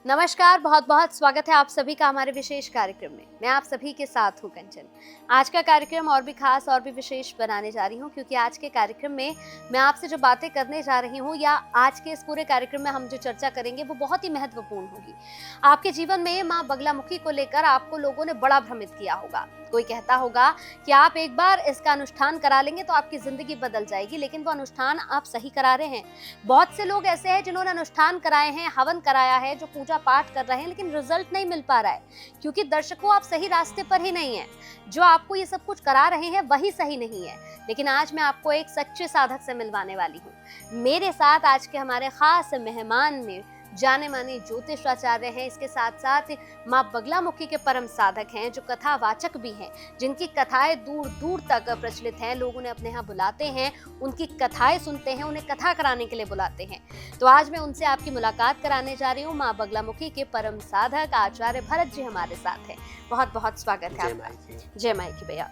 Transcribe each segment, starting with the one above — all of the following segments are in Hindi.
नमस्कार, बहुत बहुत स्वागत है आप सभी का हमारे विशेष कार्यक्रम में। मैं आप सभी के साथ हूँ कंचन। आज का कार्यक्रम और भी खास और भी विशेष बनाने जा रही हूँ क्योंकि आज के कार्यक्रम में मैं आपसे जो बातें करने जा रही हूँ या आज के इस पूरे कार्यक्रम में हम जो चर्चा करेंगे वो बहुत ही महत्वपूर्ण होगी। आपके जीवन में माँ बगलामुखी को लेकर आपको लोगों ने बड़ा भ्रमित किया होगा। कोई कहता होगा कि आप एक बार इसका अनुष्ठान करा लेंगे तो आपकी जिंदगी बदल जाएगी, लेकिन वो अनुष्ठान आप सही करा रहे हैं। बहुत से लोग ऐसे हैं जिन्होंने अनुष्ठान कराए हैं, हवन कराया है, जो पूजा पाठ कर रहे हैं, लेकिन रिजल्ट नहीं मिल पा रहा है क्योंकि दर्शकों आप सही रास्ते पर ही नहीं है। जो आपको ये सब कुछ करा रहे हैं वही सही नहीं है। लेकिन आज मैं आपको एक सच्चे साधक से मिलवाने वाली हूँ। मेरे साथ आज के हमारे खास मेहमान में जाने माने ज्योतिषाचार्य हैं, इसके साथ साथ माँ बगलामुखी के परम साधक हैं, जो कथावाचक भी हैं, जिनकी कथाएं दूर दूर तक प्रचलित हैं। लोग उन्हें अपने यहाँ बुलाते हैं, उनकी कथाएं सुनते हैं, उन्हें कथा कराने के लिए बुलाते हैं। तो आज मैं उनसे आपकी मुलाकात कराने जा रही हूँ। माँ बगलामुखी के परम साधक आचार्य भरत जी हमारे साथ हैं। बहुत बहुत स्वागत है आपका। जय माई की भैया।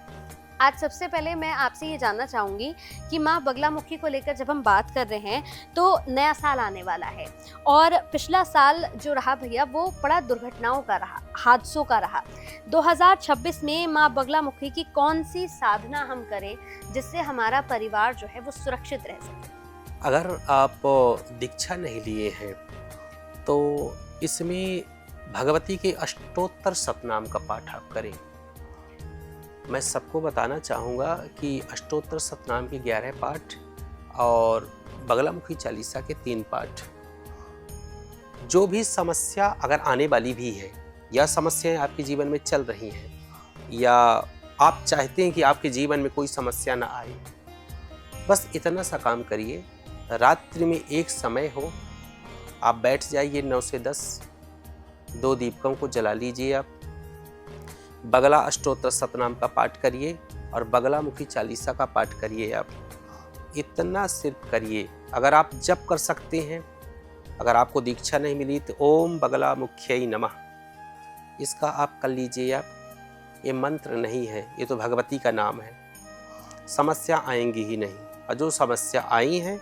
आज सबसे पहले मैं आपसे ये जानना चाहूंगी कि माँ बगलामुखी को लेकर जब हम बात कर रहे हैं तो नया साल आने वाला है और पिछला साल जो रहा भैया वो बड़ा दुर्घटनाओं का रहा, हादसों का रहा। 2026 में माँ बगलामुखी की कौन सी साधना हम करें जिससे हमारा परिवार जो है वो सुरक्षित रह सके? अगर आप दीक्षा नहीं लिए हैं तो इसमें भगवती के अष्टोत्तर सतनाम का पाठ आप करें। मैं सबको बताना चाहूँगा कि अष्टोत्तर सतनाम के 11 पाठ और बगलामुखी चालीसा के 3 पाठ, जो भी समस्या अगर आने वाली भी है या समस्याएं आपके जीवन में चल रही हैं या आप चाहते हैं कि आपके जीवन में कोई समस्या ना आए, बस इतना सा काम करिए। रात्रि में एक समय हो, आप बैठ जाइए 9 से 10, 2 दीपकों को जला लीजिए, आप बगला अष्टोत्तर सतनाम का पाठ करिए और बगलामुखी चालीसा का पाठ करिए। आप इतना सिर्फ करिए। अगर आप जप कर सकते हैं, अगर आपको दीक्षा नहीं मिली तो ओम बगलामुख्यै नमः, इसका आप कर लीजिए। आप ये मंत्र नहीं है, ये तो भगवती का नाम है। समस्या आएंगी ही नहीं, और जो समस्या आई हैं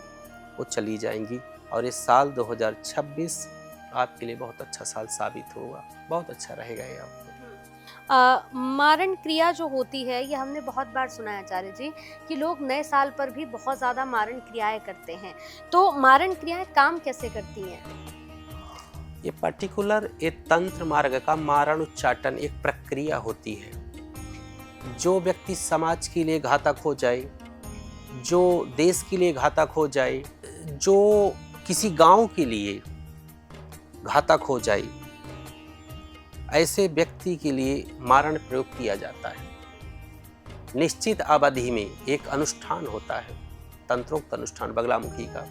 वो चली जाएंगी। और इस साल 2026 आपके लिए बहुत अच्छा साल साबित होगा, बहुत अच्छा रहेगा ये आपको। मारण क्रिया जो होती है ये हमने बहुत बार सुना है आचार्य जी कि लोग नए साल पर भी बहुत ज्यादा मारण क्रियाएं करते हैं। तो मारण क्रियाएं काम कैसे करती हैं? ये पर्टिकुलर एक तंत्र मार्ग का मारण उच्चाटन एक प्रक्रिया होती है। जो व्यक्ति समाज के लिए घातक हो जाए, जो देश के लिए घातक हो जाए, जो किसी गांव के लिए घातक हो जाए, ऐसे व्यक्ति के लिए मारण प्रयोग किया जाता है। निश्चित अवधि में एक अनुष्ठान होता है, तंत्रोक्त अनुष्ठान बगलामुखी का,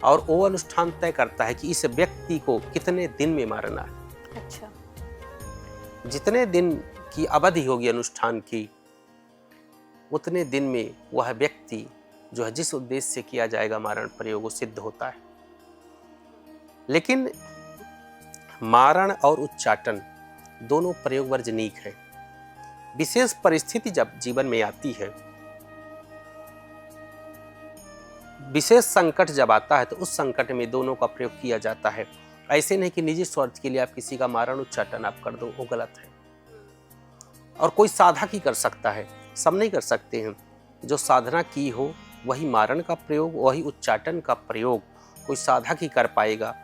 और वो अनुष्ठान तय करता है कि इस व्यक्ति को कितने दिन में मारना है। अच्छा। जितने दिन की अवधि होगी अनुष्ठान की, उतने दिन में वह व्यक्ति जो है जिस उद्देश्य से किया जाएगा मारण प्रयोग, वो सिद्ध होता है। लेकिन मारण और उच्चाटन दोनों प्रयोग वर्जनीक है। विशेष परिस्थिति जब जीवन में आती है, विशेष संकट जब आता है, तो उस संकट में दोनों का प्रयोग किया जाता है। ऐसे नहीं कि निजी स्वार्थ के लिए आप किसी का मारण उच्चाटन आप कर दो, वो गलत है। और कोई साधक ही कर सकता है, सब नहीं कर सकते हैं। जो साधना की हो वही मारण का प्रयोग, वही उच्चाटन का प्रयोग कोई साधक ही कर पाएगा,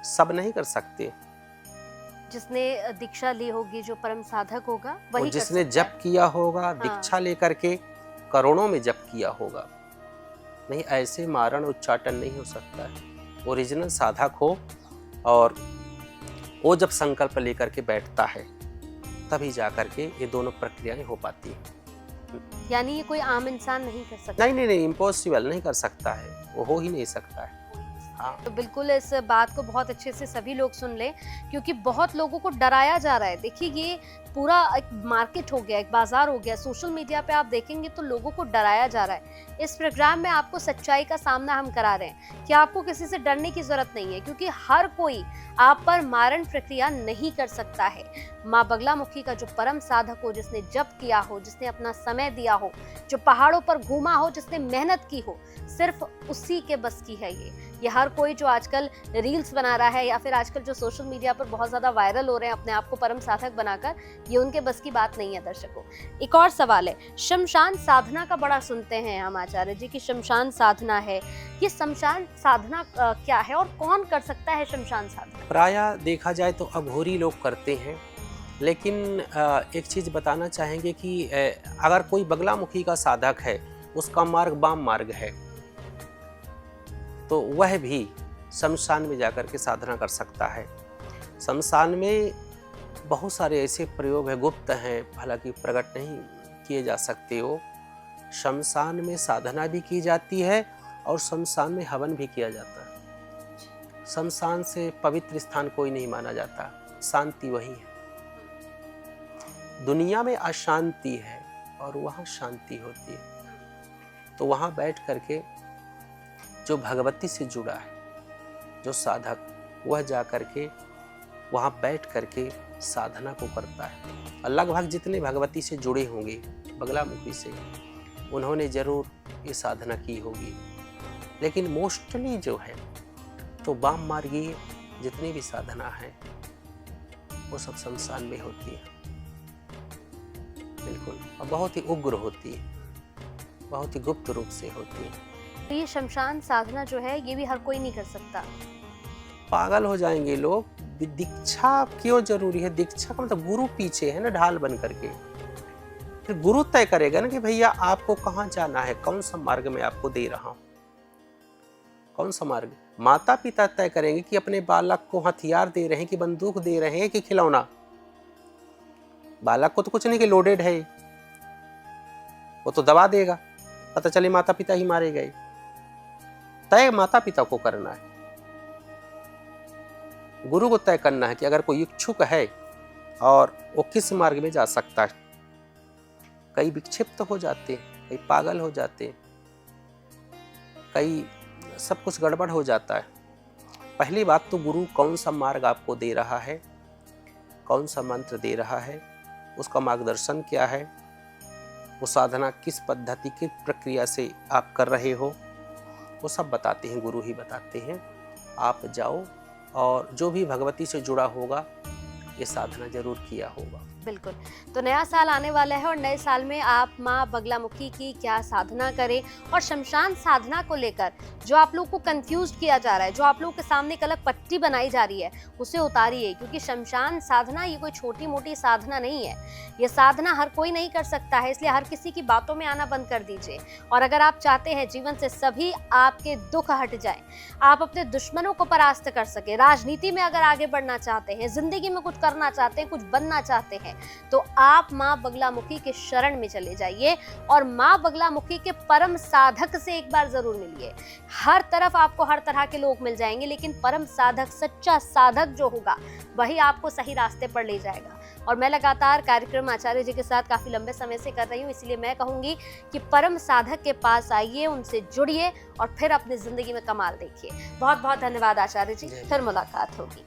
सब नहीं कर सकते। जिसने दीक्षा ली होगी, जो परम साधक होगा वही, जिसने जप किया होगा, हाँ। दीक्षा लेकर के करोड़ों में जप किया होगा। नहीं, ऐसे मारण उच्चाटन नहीं हो सकता है। ओरिजिनल साधक हो और वो जब संकल्प लेकर के बैठता है तभी जाकर के ये दोनों प्रक्रियाएं हो पाती हैं। यानी ये कोई आम इंसान नहीं कर सकता? नहीं, इम्पॉसिबल, नहीं कर सकता है, वो हो ही नहीं सकता है। हाँ। तो बिल्कुल इस बात को बहुत अच्छे से सभी लोग सुन ले क्योंकि बहुत लोगों को डराया जा रहा है। देखिए ये पूरा एक मार्केट हो गया, एक बाजार हो गया। सोशल मीडिया पे आप देखेंगे तो लोगों को डराया जा रहा है। इस प्रोग्राम में आपको सच्चाई का सामना हम करा रहे हैं कि आपको किसी से डरने की जरूरत नहीं है क्योंकि हर कोई आप पर मारण प्रक्रिया नहीं कर सकता है। माँ बगलामुखी का जो परम साधक हो, जिसने जप किया हो, जिसने अपना समय दिया हो, जो पहाड़ों पर घूमा हो, जिसने मेहनत की हो, सिर्फ उसी के बस की है ये। ये हर कोई जो आजकल रील्स बना रहा है या फिर आजकल जो सोशल मीडिया पर बहुत ज़्यादा वायरल हो रहे हैं अपने आप को परम साधक बनाकर, ये उनके बस की बात नहीं है दर्शकों। एक और सवाल है, शमशान साधना का बड़ा सुनते हैं हम आचार्य जी की शमशान साधना है, ये शमशान साधना क्या है और कौन कर सकता है शमशान साधना? प्रायः देखा जाए तो अघोरी लोग करते हैं, लेकिन एक चीज़ बताना चाहेंगे कि अगर कोई बगलामुखी का साधक है, उसका मार्ग वाम मार्ग है, तो वह भी शमशान में जाकर के साधना कर सकता है। शमशान में बहुत सारे ऐसे प्रयोग हैं, गुप्त हैं, हालांकि प्रकट नहीं किए जा सकते हो। शमशान में साधना भी की जाती है और शमशान में हवन भी किया जाता है। शमशान से पवित्र स्थान कोई नहीं माना जाता, शांति वही है। दुनिया में अशांति है और वहाँ शांति होती है, तो वहाँ बैठ करके जो भगवती से जुड़ा है, जो साधक, वह जा करके वहाँ बैठ करके साधना को करता है। और लगभग जितने भगवती से जुड़े होंगे बगलामुखी से, उन्होंने जरूर ये साधना की होगी। लेकिन मोस्टली जो है तो वाम मार्गीय जितनी भी साधना है वो सब शमशान में होती है, बिल्कुल, और बहुत ही उग्र होती है, बहुत ही गुप्त रूप से होती है। तो ये शमशान साधना जो है ये भी हर कोई नहीं कर सकता। पागल हो जाएंगे लोग। दीक्षा क्यों जरूरी है? दीक्षा का मतलब गुरु पीछे है ना, ढाल बन करके। फिर गुरु तय करेगा ना कि भैया आपको कहाँ जाना है, कौन सा मार्ग में आपको दे रहा हूँ, कौन सा मार्ग। माता पिता तय करेंगे कि अपने बालक को हथियार दे रहे हैं कि बंदूक दे रहे हैं कि खिलौना। बालक को तो कुछ नहीं कि लोडेड है, वो तो दबा देगा, पता चले माता पिता ही मारे गए। तय माता पिता को करना है, गुरु को तय करना है कि अगर कोई इच्छुक है और वो किस मार्ग में जा सकता है। कई विक्षिप्त हो जाते, कई पागल हो जाते, कई सब कुछ गड़बड़ हो जाता है। पहली बात तो गुरु कौन सा मार्ग आपको दे रहा है, कौन सा मंत्र दे रहा है, उसका मार्गदर्शन क्या है, वो साधना किस पद्धति की प्रक्रिया से आप कर रहे हो, वो सब बताते हैं, गुरु ही बताते हैं। आप जाओ और जो भी भगवती से जुड़ा होगा ये साधना जरूर किया होगा। बिल्कुल। तो नया साल आने वाला है और नए साल में आप माँ बगलामुखी की क्या साधना करें, और शमशान साधना को लेकर जो आप लोग को कंफ्यूज किया जा रहा है, जो आप लोगों के सामने एक अलग पट्टी बनाई जा रही है, उसे उतारिए। क्योंकि शमशान साधना ये कोई छोटी मोटी साधना नहीं है, ये साधना हर कोई नहीं कर सकता है, इसलिए हर किसी की बातों में आना बंद कर दीजिए। और अगर आप चाहते हैं जीवन से सभी आपके दुख हट जाए, आप अपने दुश्मनों को परास्त कर सके, राजनीति में अगर आगे बढ़ना चाहते हैं, जिंदगी में कुछ करना चाहते हैं, कुछ बनना चाहते हैं, तो आप माँ बगलामुखी के शरण में चले जाइए और माँ बगलामुखी के परम साधक से एक बार जरूर मिलिए। हर तरफ आपको हर तरह के लोग मिल जाएंगे, लेकिन परम साधक, सच्चा साधक जो होगा वही आपको सही रास्ते पर ले जाएगा। और मैं लगातार कार्यक्रम आचार्य जी के साथ काफी लंबे समय से कर रही हूँ, इसलिए मैं कहूंगी कि परम साधक के पास आइए, उनसे जुड़िए और फिर अपनी जिंदगी में कमाल देखिए। बहुत बहुत धन्यवाद आचार्य जी, फिर मुलाकात होगी।